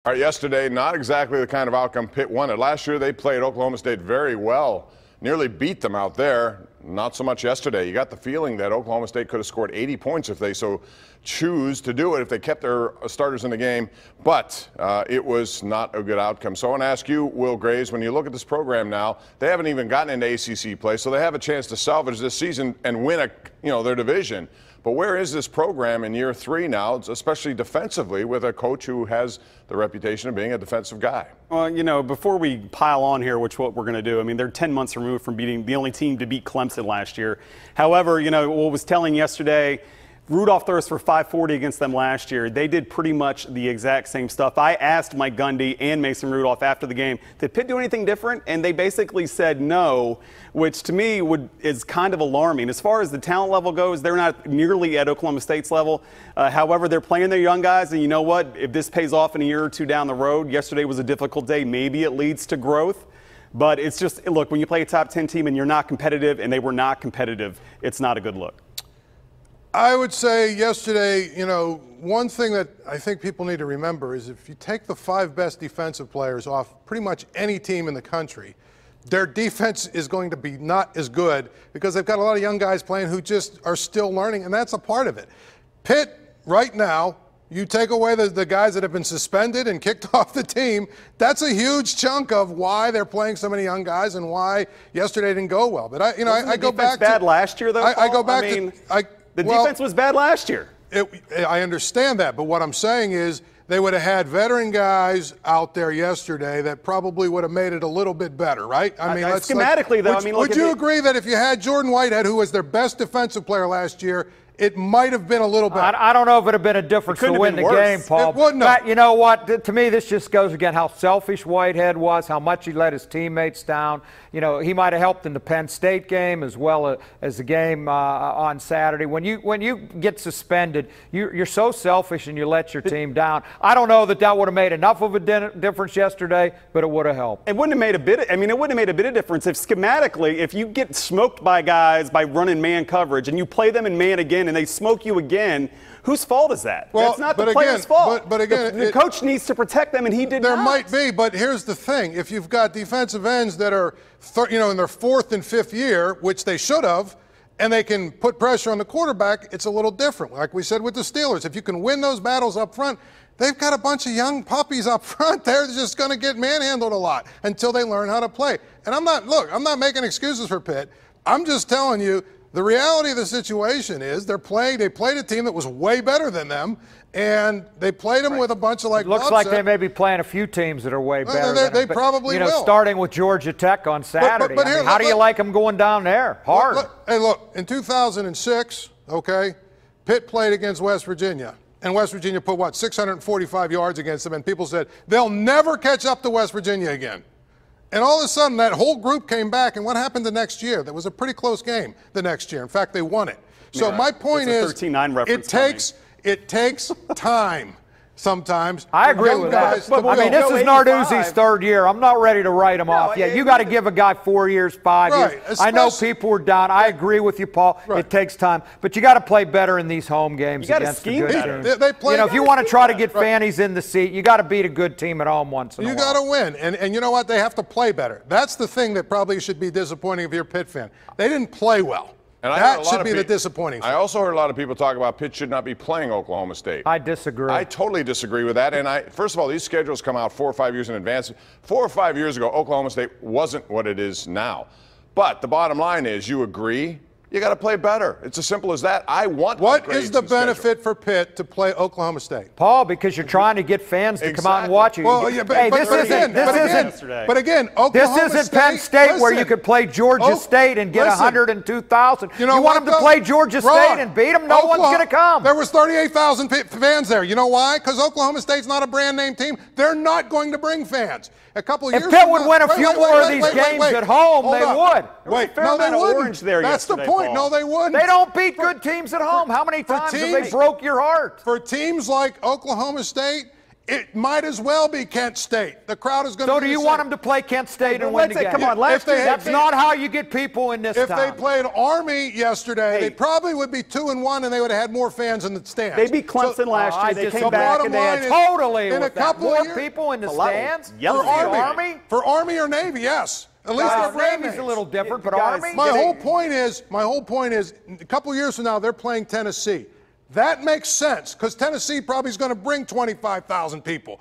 All right, yesterday, not exactly the kind of outcome Pitt wanted. Last year, they played Oklahoma State very well, nearly beat them out there. Not so much yesterday. You got the feeling that Oklahoma State could have scored 80 points if they so choose to do it, if they kept their starters in the game. But it was not a good outcome. So I want to ask you, Will Graves, when you look at this program now, they haven't even gotten into ACC play, so they have a chance to salvage this season and win their division. But where is this program in year 3 now, especially defensively, with a coach who has the reputation of being a defensive guy? Well, before we pile on here, which what we're going to do, I mean, they're 10 months removed from beating the only team to beat Clemson last year. However, what was telling yesterday, Rudolph throws for 540 against them last year. They did pretty much the exact same stuff. I asked Mike Gundy and Mason Rudolph after the game, did Pitt do anything different? And they basically said no, which to me is kind of alarming. As far as the talent level goes, they're not nearly at Oklahoma State's level. However, they're playing their young guys, and you know what? If this pays off in a year or two down the road, yesterday was a difficult day. Maybe it leads to growth. But it's just, look, when you play a top 10 team and you're not competitive, and they were not competitive, it's not a good look. I would say yesterday, one thing that I think people need to remember is if you take the 5 best defensive players off pretty much any team in the country, their defense is going to be not as good because they've got a lot of young guys playing who just are still learning, and that's a part of it. Pitt, right now, you take away the guys that have been suspended and kicked off the team, that's a huge chunk of why they're playing so many young guys and why yesterday didn't go well. But I go back to bad last year, though. I go back The defense was bad last year. I understand that, but what I'm saying is they would have had veteran guys out there yesterday that probably would have made it a little bit better, right? I mean, schematically, though. Would you agree that if you had Jordan Whitehead, who was their best defensive player last year, it might have been a little better? I don't know if it would have been a difference to win the game, Paul. It wouldn't have. But you know what? To me, this just goes again how selfish Whitehead was, how much he let his teammates down. He might have helped in the Penn State game as well as the game on Saturday. When you get suspended, you're so selfish and you let your team down. I don't know that would have made enough of a difference yesterday, but it would have helped. It wouldn't have made a bit. It wouldn't have made a bit of difference if schematically, if you get smoked by guys by running man coverage and you play them in man again and they smoke you again, whose fault is that? Well, that's not the player's fault. But again, the coach needs to protect them, and he did not. There might be, but here's the thing: if you've got defensive ends that are, in their 4th and 5th year, which they should have, and they can put pressure on the quarterback, it's a little different. Like we said with the Steelers, if you can win those battles up front, they've got a bunch of young puppies up front. They're just going to get manhandled a lot until they learn how to play. And I'm not making excuses for Pitt. I'm just telling you. The reality of the situation is they played a team that was way better than them, and they played them with a bunch of looks like they may be playing a few teams that are way better than them. They probably will. Starting with Georgia Tech on Saturday. But here, how do you like them going down there? Hard. Look, in 2006, Pitt played against West Virginia. And West Virginia put, 645 yards against them, and people said, they'll never catch up to West Virginia again. And all of a sudden, that whole group came back, and what happened the next year? That was a pretty close game the next year. In fact, they won it. So my point is, it takes time sometimes. I agree with that. This is Narduzzi's 3rd year. I'm not ready to write him off yet. You got to give a guy 4 years, 5 years. I know people are down. I agree with you, Paul. Right. It takes time. But you got to play better in these home games against the good teams. If you want to try to get fannies in the seat, you got to beat a good team at home once in a while. You got to win. And you know what? They have to play better. That's the thing that probably should be disappointing if you're a Pitt fan. They didn't play well. And that should be the disappointing thing. I also heard a lot of people talk about Pitt should not be playing Oklahoma State. I disagree. I totally disagree with that. And first of all, these schedules come out 4 or 5 years in advance. 4 or 5 years ago, Oklahoma State wasn't what it is now. But the bottom line is, you agree, you got to play better. It's as simple as that. What is the benefit for Pitt to play Oklahoma State? Paul, because you're trying to get fans to come out and watch you. Well, this isn't Penn State where you could play Georgia State and get 102,000. You want them to play Georgia State and beat them? No one's going to come. There was 38,000 fans there. You know why? Because Oklahoma State's not a brand name team. They're not going to bring fans. A couple of years if Pitt would win a few more of these games at home, they would. No, they wouldn't. That's the point. No, they wouldn't. They don't beat good teams at home. How many times have they broke your heart? For teams like Oklahoma State, it might as well be Kent State. The crowd is going to. So do you want them to play Kent State and win the game? Come on, that's not how you get people in this town. If they played Army yesterday, they probably would be 2-1, and they would have had more fans in the stands. They beat Clemson last year. They came back and they had totally in a couple more of years, people in the stands for Army. For Army or Navy, yes. At least their brand Navy's names. a little different, but Guys, Army. My whole point is, a couple of years from now, they're playing Tennessee. That makes sense because Tennessee probably is going to bring 25,000 people.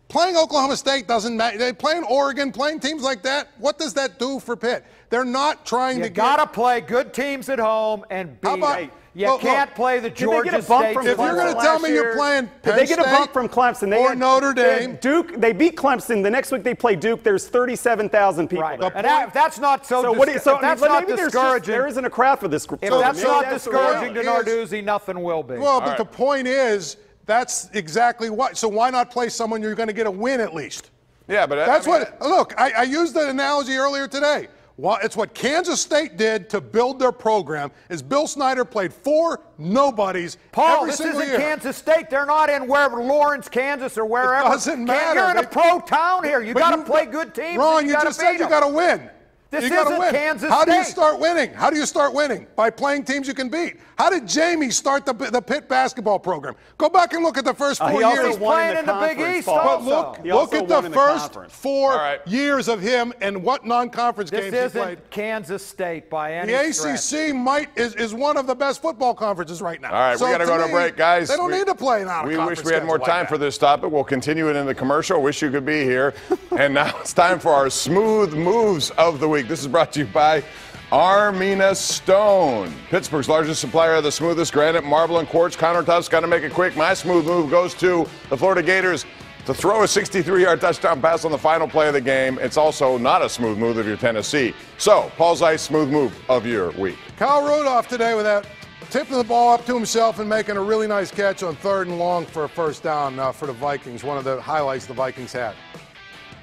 Playing Oklahoma State doesn't matter. They playing Oregon, playing teams like that. What does that do for Pitt? They're not trying to. You got to play good teams at home and beat. You can't play the Georgia State. If you're going to tell me you're playing Penn they get a bump from Clemson or Notre Dame, Duke, they beat Clemson. The next week they play Duke. There's 37,000 people. Right. There. And that's not that's not discouraging. There isn't a crowd for this group. If that's not discouraging to Narduzzi, nothing will be. Well, but the point is, that's exactly what. So why not play someone you're going to get a win at least? Yeah, but that's Look, I used the analogy earlier today. Well, it's what Kansas State did to build their program. Is Bill Snyder played 4 nobodies Paul, every single year. This isn't Kansas State. They're not in wherever Lawrence, Kansas, or wherever. It doesn't matter. You're in a pro town here. You got to play good teams. Ron, you just said you got to win. This isn't Kansas State. How do you start winning? How do you start winning? By playing teams you can beat. How did Jamie start the Pitt basketball program? Go back and look at the first 4 years. He's playing in the Big East But look at the first 4 right. years of him and what non-conference games he played. This isn't Kansas State by any stretch. The ACC is one of the best football conferences right now. All right, so we got to go to break, guys. They don't need to play now. We wish we had more time for this topic. We'll continue it in the commercial. Wish you could be here. And now it's time for our smooth moves of the week. This is brought to you by Armina Stone, Pittsburgh's largest supplier of the smoothest granite, marble, and quartz countertops. Got to make it quick. My smooth move goes to the Florida Gators to throw a 63-yard touchdown pass on the final play of the game. It's also not a smooth move if you're Tennessee. So, Paul Zeise, smooth move of your week. Kyle Rudolph today with that tipping the ball up to himself and making a really nice catch on 3rd and long for a first down for the Vikings. One of the highlights the Vikings had.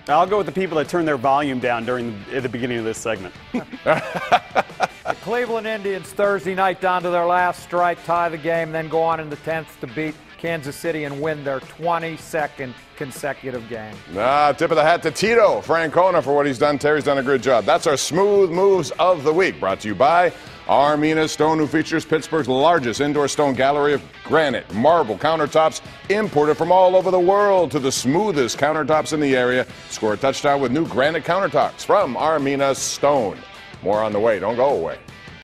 I'll go with the people that turned their volume down at the beginning of this segment. The Cleveland Indians Thursday night down to their last strike, tie the game, then go on in the 10th to beat Kansas City and win their 22nd consecutive game. Tip of the hat to Tito Francona for what he's done. Terry's done a good job. That's our smooth moves of the week, brought to you by Armina Stone, who features Pittsburgh's largest indoor stone gallery of granite, marble countertops imported from all over the world to the smoothest countertops in the area. Score a touchdown with new granite countertops from Armina Stone. More on the way. Don't go away.